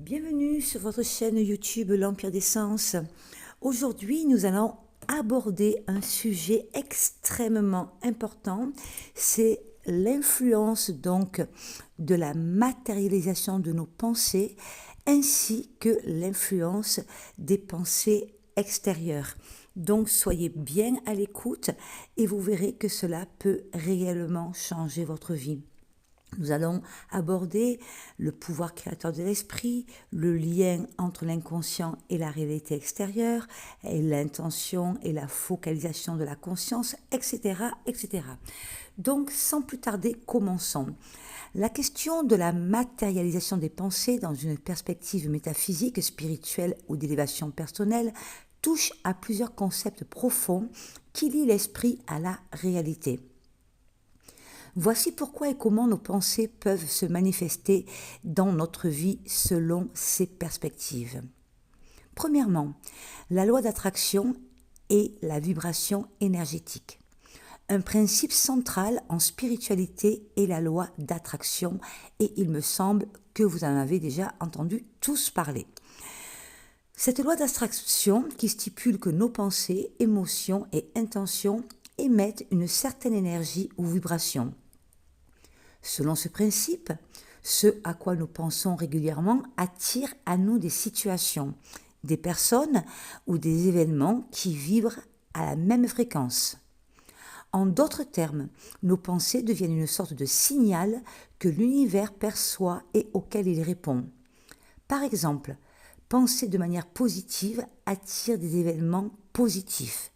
Bienvenue sur votre chaîne YouTube L'Empire des Sens. Aujourd'hui, nous allons aborder un sujet extrêmement important, c'est l'influence donc de la matérialisation de nos pensées ainsi que l'influence des pensées extérieures. Donc soyez bien à l'écoute et vous verrez que cela peut réellement changer votre vie. Nous allons aborder le pouvoir créateur de l'esprit, le lien entre l'inconscient et la réalité extérieure, et l'intention et la focalisation de la conscience, etc., etc. Donc, sans plus tarder, commençons. La question de la matérialisation des pensées dans une perspective métaphysique, spirituelle ou d'élévation personnelle touche à plusieurs concepts profonds qui lient l'esprit à la réalité. Voici pourquoi et comment nos pensées peuvent se manifester dans notre vie selon ces perspectives. Premièrement, la loi d'attraction et la vibration énergétique. Un principe central en spiritualité est la loi d'attraction et il me semble que vous en avez déjà entendu tous parler. Cette loi d'attraction qui stipule que nos pensées, émotions et intentions émettent une certaine énergie ou vibration. Selon ce principe, ce à quoi nous pensons régulièrement attire à nous des situations, des personnes ou des événements qui vibrent à la même fréquence. En d'autres termes, nos pensées deviennent une sorte de signal que l'univers perçoit et auquel il répond. Par exemple, penser de manière positive attire des événements positifs,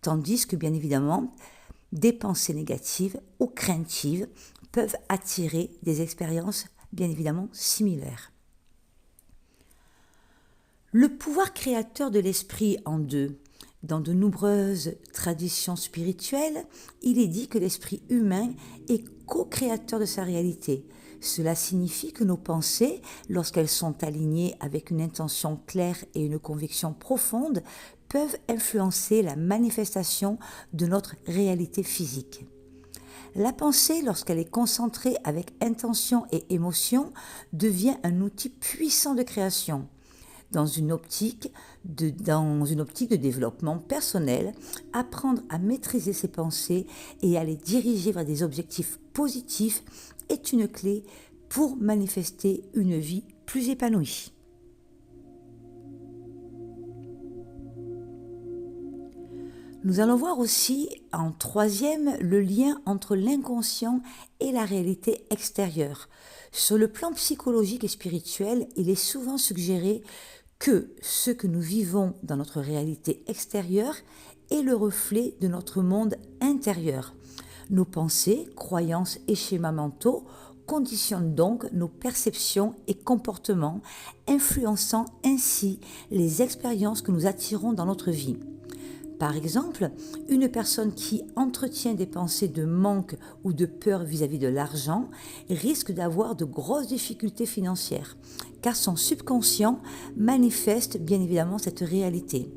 tandis que bien évidemment, des pensées négatives ou craintives peuvent attirer des expériences bien évidemment similaires. Le pouvoir créateur de l'esprit en deux. Dans de nombreuses traditions spirituelles, il est dit que l'esprit humain est co-créateur de sa réalité. Cela signifie que nos pensées, lorsqu'elles sont alignées avec une intention claire et une conviction profonde, peuvent influencer la manifestation de notre réalité physique. La pensée, lorsqu'elle est concentrée avec intention et émotion, devient un outil puissant de création. Dans une optique de développement personnel, apprendre à maîtriser ses pensées et à les diriger vers des objectifs positifs est une clé pour manifester une vie plus épanouie. Nous allons voir aussi en troisième le lien entre l'inconscient et la réalité extérieure. Sur le plan psychologique et spirituel, il est souvent suggéré que ce que nous vivons dans notre réalité extérieure est le reflet de notre monde intérieur. Nos pensées, croyances et schémas mentaux conditionnent donc nos perceptions et comportements, influençant ainsi les expériences que nous attirons dans notre vie. Par exemple, une personne qui entretient des pensées de manque ou de peur vis-à-vis de l'argent risque d'avoir de grosses difficultés financières, car son subconscient manifeste bien évidemment cette réalité.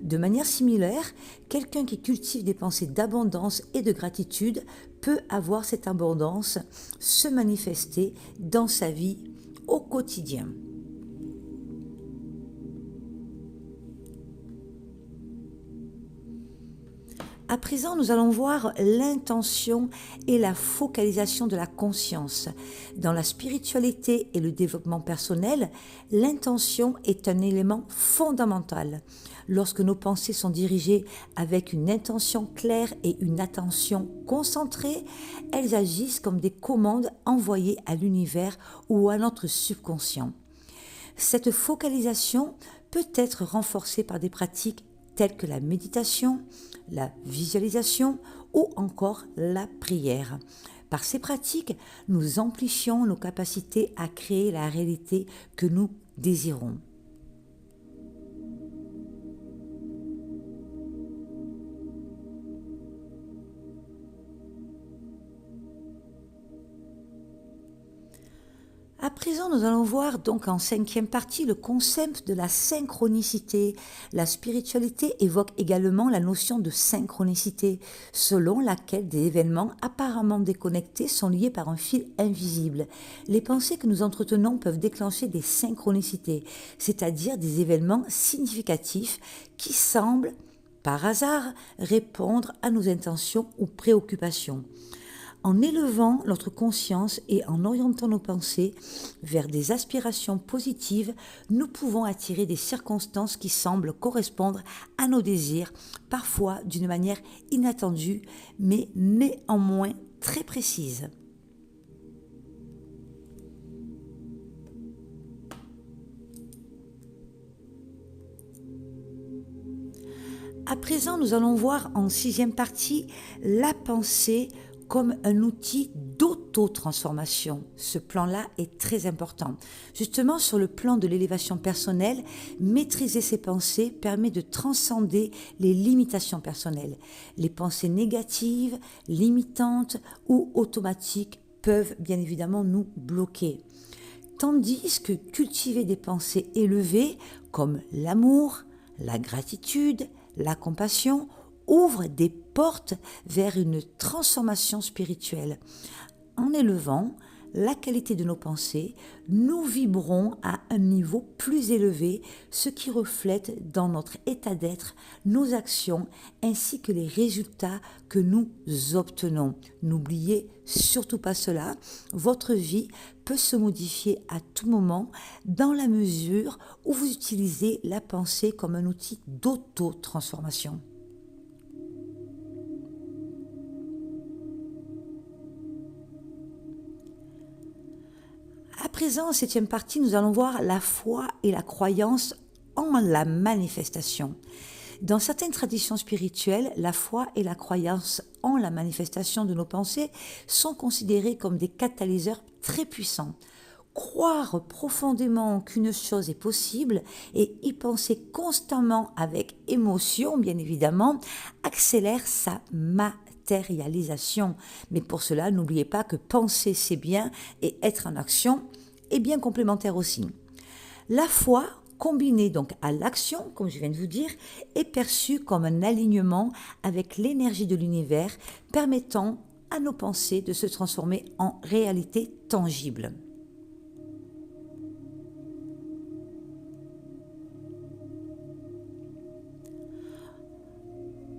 De manière similaire, quelqu'un qui cultive des pensées d'abondance et de gratitude peut avoir cette abondance se manifester dans sa vie au quotidien. À présent, nous allons voir l'intention et la focalisation de la conscience. Dans la spiritualité et le développement personnel, l'intention est un élément fondamental. Lorsque nos pensées sont dirigées avec une intention claire et une attention concentrée, elles agissent comme des commandes envoyées à l'univers ou à notre subconscient. Cette focalisation peut être renforcée par des pratiques telles que la méditation, la visualisation ou encore la prière. Par ces pratiques, nous amplifions nos capacités à créer la réalité que nous désirons. À présent, nous allons voir donc en cinquième partie le concept de la synchronicité. La spiritualité évoque également la notion de synchronicité, selon laquelle des événements apparemment déconnectés sont liés par un fil invisible. Les pensées que nous entretenons peuvent déclencher des synchronicités, c'est-à-dire des événements significatifs qui semblent, par hasard, répondre à nos intentions ou préoccupations. En élevant notre conscience et en orientant nos pensées vers des aspirations positives, nous pouvons attirer des circonstances qui semblent correspondre à nos désirs, parfois d'une manière inattendue, mais néanmoins très précise. À présent, nous allons voir en sixième partie la pensée comme un outil d'auto-transformation. Ce plan-là est très important. Justement, sur le plan de l'élévation personnelle, maîtriser ses pensées permet de transcender les limitations personnelles. Les pensées négatives, limitantes ou automatiques peuvent bien évidemment nous bloquer. Tandis que cultiver des pensées élevées comme l'amour, la gratitude, la compassion ouvre des portes vers une transformation spirituelle. En élevant la qualité de nos pensées, nous vibrons à un niveau plus élevé, ce qui reflète dans notre état d'être, nos actions ainsi que les résultats que nous obtenons. N'oubliez surtout pas cela, votre vie peut se modifier à tout moment dans la mesure où vous utilisez la pensée comme un outil d'auto-transformation. À présent, en septième partie, nous allons voir la foi et la croyance en la manifestation. Dans certaines traditions spirituelles, la foi et la croyance en la manifestation de nos pensées sont considérées comme des catalyseurs très puissants. Croire profondément qu'une chose est possible et y penser constamment avec émotion, bien évidemment, accélère sa matérialisation. Mais pour cela, n'oubliez pas que penser c'est bien et être en action est bien complémentaire aussi. La foi, combinée donc à l'action, comme je viens de vous dire, est perçue comme un alignement avec l'énergie de l'univers, permettant à nos pensées de se transformer en réalité tangible.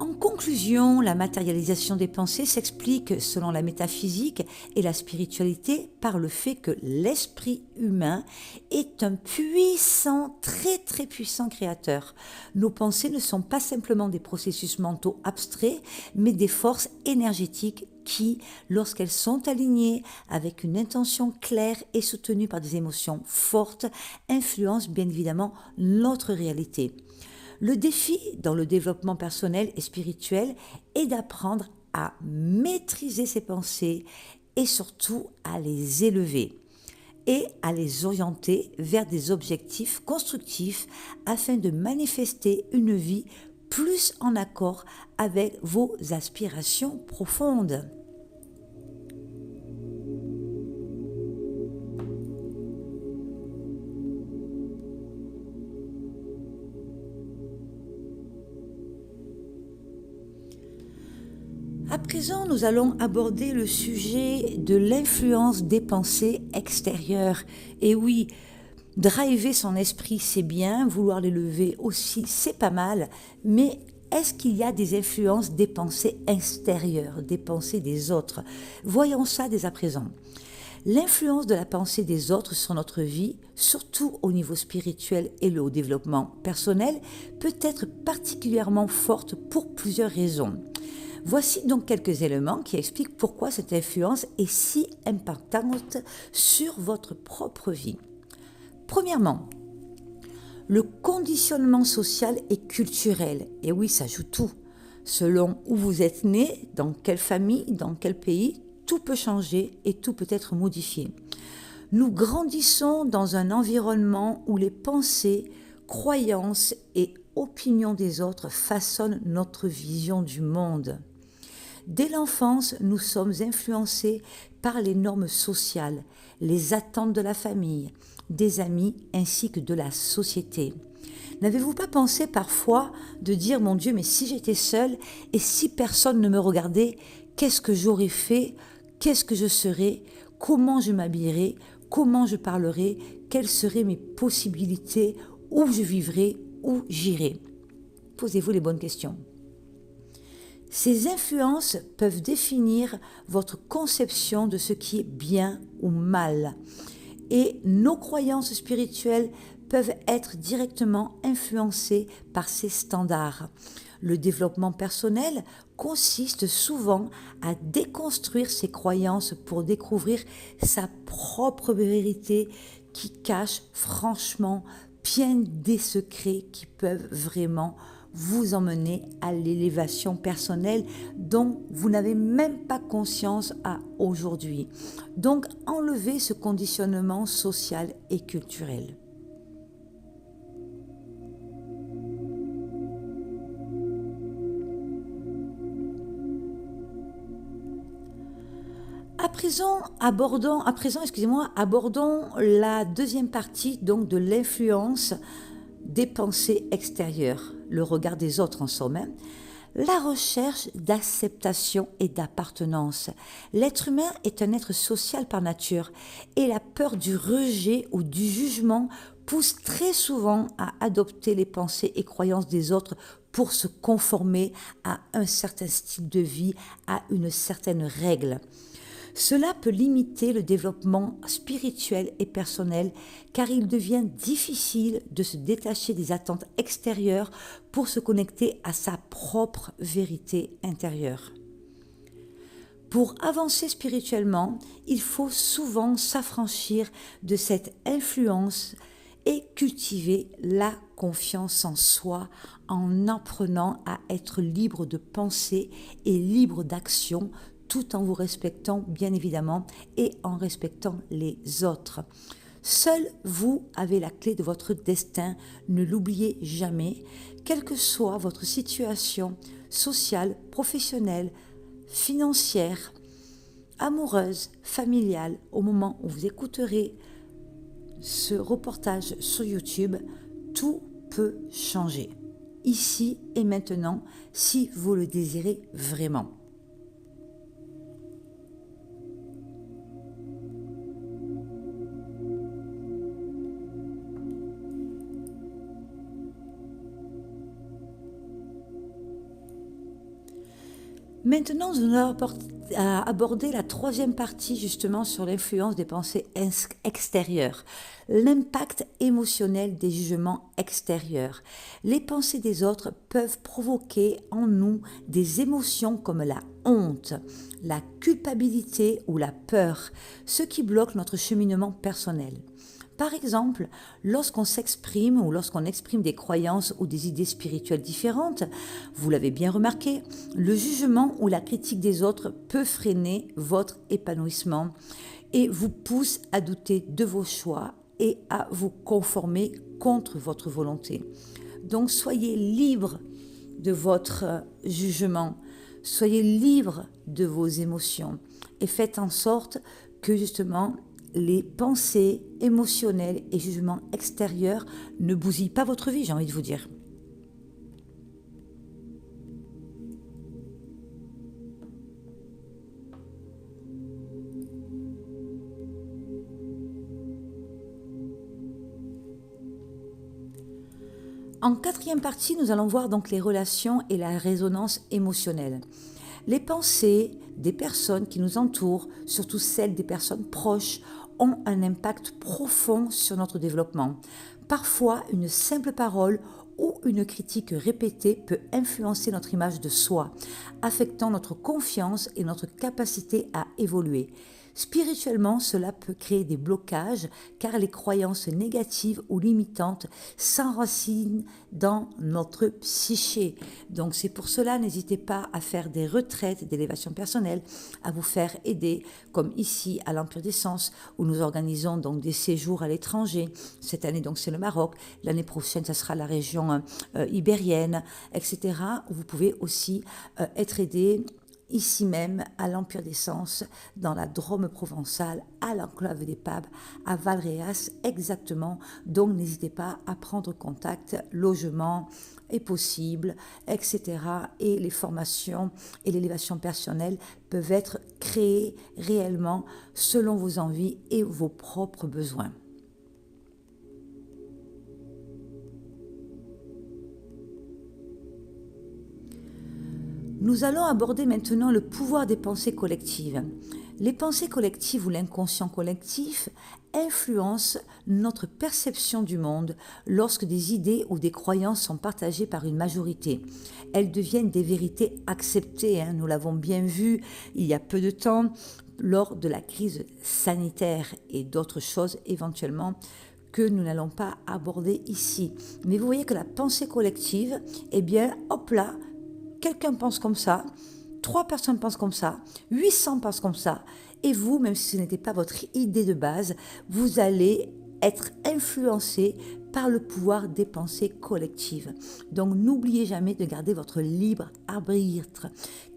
En conclusion, la matérialisation des pensées s'explique, selon la métaphysique et la spiritualité, par le fait que l'esprit humain est un puissant, très puissant créateur. Nos pensées ne sont pas simplement des processus mentaux abstraits, mais des forces énergétiques qui, lorsqu'elles sont alignées avec une intention claire et soutenue par des émotions fortes, influencent bien évidemment notre réalité. Le défi dans le développement personnel et spirituel est d'apprendre à maîtriser ses pensées et surtout à les élever et à les orienter vers des objectifs constructifs afin de manifester une vie plus en accord avec vos aspirations profondes. À présent, nous allons aborder le sujet de l'influence des pensées extérieures. Et oui, driver son esprit, c'est bien, vouloir l'élever aussi, c'est pas mal, mais est-ce qu'il y a des influences des pensées extérieures, des pensées des autres? Voyons ça dès à présent. L'influence de la pensée des autres sur notre vie, surtout au niveau spirituel et au développement personnel, peut être particulièrement forte pour plusieurs raisons. Voici donc quelques éléments qui expliquent pourquoi cette influence est si impactante sur votre propre vie. Premièrement, le conditionnement social et culturel. Et oui, ça joue tout. Selon où vous êtes né, dans quelle famille, dans quel pays, tout peut changer et tout peut être modifié. Nous grandissons dans un environnement où les pensées, croyances et opinions des autres façonnent notre vision du monde. Dès l'enfance, nous sommes influencés par les normes sociales, les attentes de la famille, des amis ainsi que de la société. N'avez-vous pas pensé parfois de dire, mon Dieu, mais si j'étais seule et si personne ne me regardait, qu'est-ce que j'aurais fait? Qu'est-ce que je serais? Comment je m'habillerais? Comment je parlerais? Quelles seraient mes possibilités? Où je vivrais? Où j'irais? Posez-vous les bonnes questions. Ces influences peuvent définir votre conception de ce qui est bien ou mal. Et nos croyances spirituelles peuvent être directement influencées par ces standards. Le développement personnel consiste souvent à déconstruire ses croyances pour découvrir sa propre vérité qui cache franchement bien des secrets qui peuvent vraiment vous emmener à l'élévation personnelle dont vous n'avez même pas conscience à aujourd'hui. Donc, enlevez ce conditionnement social et culturel. Abordons la deuxième partie donc de l'influence des pensées extérieures, le regard des autres en somme. La recherche d'acceptation et d'appartenance. L'être humain est un être social par nature et la peur du rejet ou du jugement pousse très souvent à adopter les pensées et croyances des autres pour se conformer à un certain style de vie, à une certaine règle. Cela peut limiter le développement spirituel et personnel car il devient difficile de se détacher des attentes extérieures pour se connecter à sa propre vérité intérieure. Pour avancer spirituellement, il faut souvent s'affranchir de cette influence et cultiver la confiance en soi en apprenant à être libre de penser et libre d'action tout en vous respectant bien évidemment et en respectant les autres. Seul vous avez la clé de votre destin, ne l'oubliez jamais, quelle que soit votre situation sociale, professionnelle, financière, amoureuse, familiale, au moment où vous écouterez ce reportage sur YouTube, tout peut changer, ici et maintenant, si vous le désirez vraiment. Maintenant, nous allons aborder la troisième partie justement sur l'influence des pensées extérieures, l'impact émotionnel des jugements extérieurs. Les pensées des autres peuvent provoquer en nous des émotions comme la honte, la culpabilité ou la peur, ce qui bloque notre cheminement personnel. Par exemple, lorsqu'on s'exprime ou lorsqu'on exprime des croyances ou des idées spirituelles différentes, vous l'avez bien remarqué, le jugement ou la critique des autres peut freiner votre épanouissement et vous pousse à douter de vos choix et à vous conformer contre votre volonté. Donc soyez libre de votre jugement, soyez libre de vos émotions et faites en sorte que justement les pensées émotionnelles et jugements extérieurs ne bousillent pas votre vie, j'ai envie de vous dire. En quatrième partie, nous allons voir donc les relations et la résonance émotionnelle. Les pensées des personnes qui nous entourent, surtout celles des personnes proches, ont un impact profond sur notre développement. Parfois, une simple parole ou une critique répétée peut influencer notre image de soi, affectant notre confiance et notre capacité à évoluer. Spirituellement, cela peut créer des blocages car les croyances négatives ou limitantes s'enracinent dans notre psyché. Donc c'est pour cela, n'hésitez pas à faire des retraites d'élévation personnelle, à vous faire aider, comme ici à l'Empire des Sens, où nous organisons donc des séjours à l'étranger. Cette année, donc c'est le Maroc. L'année prochaine, ça sera la région ibérienne, etc. Où vous pouvez aussi être aidé ici même à l'Empire des Sens, dans la Drôme provençale, à l'enclave des Papes, à Valréas exactement. Donc n'hésitez pas à prendre contact, logement est possible, etc. Et les formations et l'élévation personnelle peuvent être créées réellement selon vos envies et vos propres besoins. Nous allons aborder maintenant le pouvoir des pensées collectives. Les pensées collectives ou l'inconscient collectif influencent notre perception du monde lorsque des idées ou des croyances sont partagées par une majorité. Elles deviennent des vérités acceptées, nous l'avons bien vu il y a peu de temps lors de la crise sanitaire et d'autres choses éventuellement que nous n'allons pas aborder ici. Mais vous voyez que la pensée collective, eh bien, hop là, quelqu'un pense comme ça, 3 personnes pensent comme ça, 800 pensent comme ça, et vous, même si ce n'était pas votre idée de base, vous allez être influencé par le pouvoir des pensées collectives. Donc n'oubliez jamais de garder votre libre arbitre,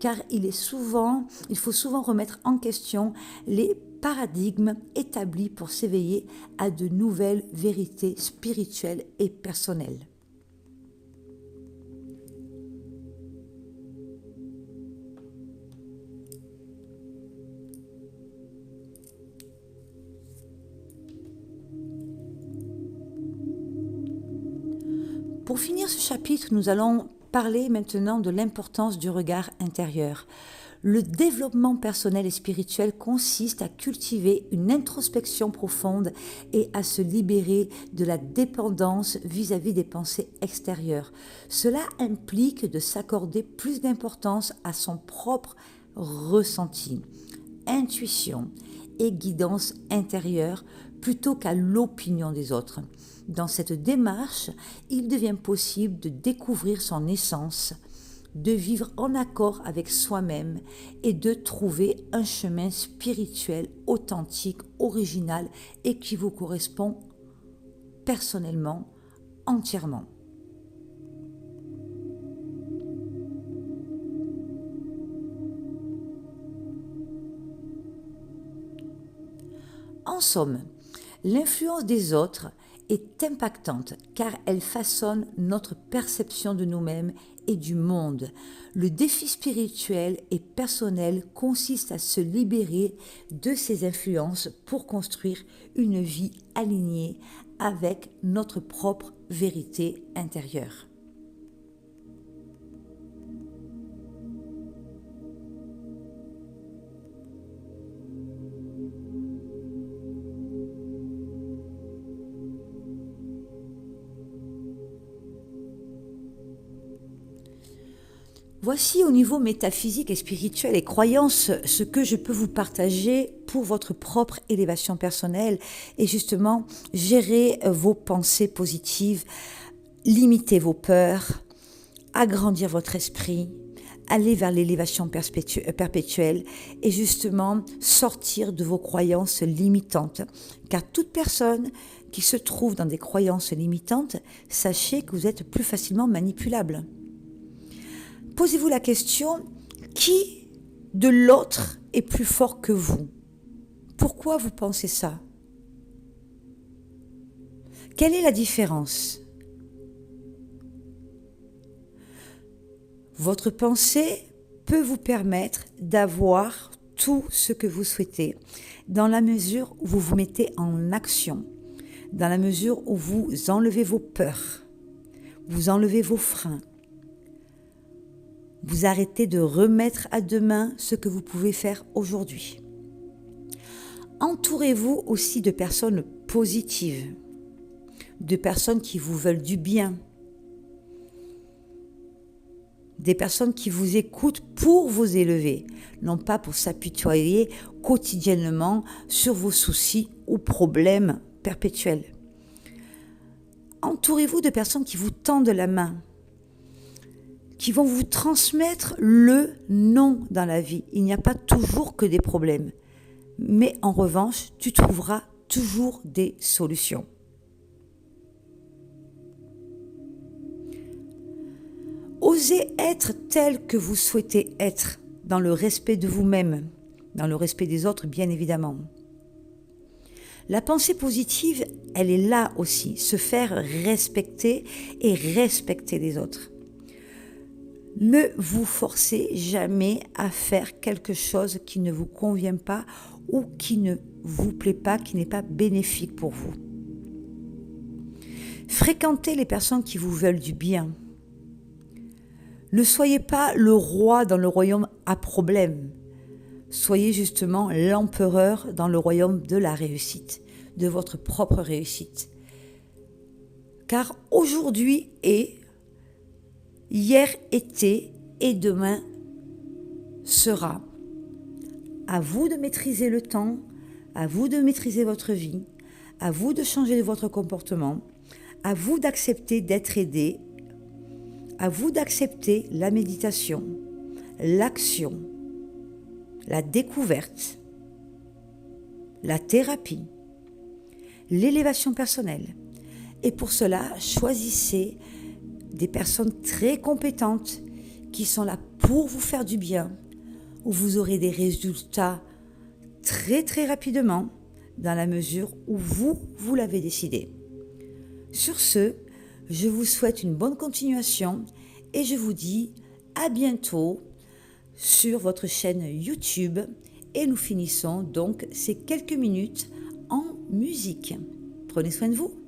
car il faut souvent remettre en question les paradigmes établis pour s'éveiller à de nouvelles vérités spirituelles et personnelles. Pour finir ce chapitre, nous allons parler maintenant de l'importance du regard intérieur. Le développement personnel et spirituel consiste à cultiver une introspection profonde et à se libérer de la dépendance vis-à-vis des pensées extérieures. Cela implique de s'accorder plus d'importance à son propre ressenti, intuition et guidance intérieure plutôt qu'à l'opinion des autres. Dans cette démarche, il devient possible de découvrir son essence, de vivre en accord avec soi-même et de trouver un chemin spirituel authentique, original et qui vous correspond personnellement, entièrement. En somme, l'influence des autres est impactante car elle façonne notre perception de nous-mêmes et du monde. Le défi spirituel et personnel consiste à se libérer de ces influences pour construire une vie alignée avec notre propre vérité intérieure. Voici au niveau métaphysique et spirituel et croyance ce que je peux vous partager pour votre propre élévation personnelle et justement gérer vos pensées positives, limiter vos peurs, agrandir votre esprit, aller vers l'élévation perpétuelle et justement sortir de vos croyances limitantes. Car toute personne qui se trouve dans des croyances limitantes, sachez que vous êtes plus facilement manipulable. Posez-vous la question, qui de l'autre est plus fort que vous? Pourquoi vous pensez ça? Quelle est la différence? Votre pensée peut vous permettre d'avoir tout ce que vous souhaitez, dans la mesure où vous vous mettez en action, dans la mesure où vous enlevez vos peurs, vous enlevez vos freins, vous arrêtez de remettre à demain ce que vous pouvez faire aujourd'hui. Entourez-vous aussi de personnes positives, de personnes qui vous veulent du bien, des personnes qui vous écoutent pour vous élever, non pas pour s'apitoyer quotidiennement sur vos soucis ou problèmes perpétuels. Entourez-vous de personnes qui vous tendent la main, qui vont vous transmettre le non dans la vie. Il n'y a pas toujours que des problèmes. Mais en revanche, tu trouveras toujours des solutions. Osez être tel que vous souhaitez être dans le respect de vous-même, dans le respect des autres, bien évidemment. La pensée positive, elle est là aussi, se faire respecter et respecter les autres. Ne vous forcez jamais à faire quelque chose qui ne vous convient pas ou qui ne vous plaît pas, qui n'est pas bénéfique pour vous. Fréquentez les personnes qui vous veulent du bien. Ne soyez pas le roi dans le royaume à problème. Soyez justement l'empereur dans le royaume de la réussite, de votre propre réussite. Car aujourd'hui est, hier était et demain sera. À vous de maîtriser le temps, à vous de maîtriser votre vie, à vous de changer votre comportement, à vous d'accepter d'être aidé, à vous d'accepter la méditation, l'action, la découverte, la thérapie, l'élévation personnelle. Et pour cela, choisissez des personnes très compétentes qui sont là pour vous faire du bien, où vous aurez des résultats très très rapidement dans la mesure où vous l'avez décidé. Sur ce, je vous souhaite une bonne continuation et je vous dis à bientôt sur votre chaîne YouTube et nous finissons donc ces quelques minutes en musique. Prenez soin de vous.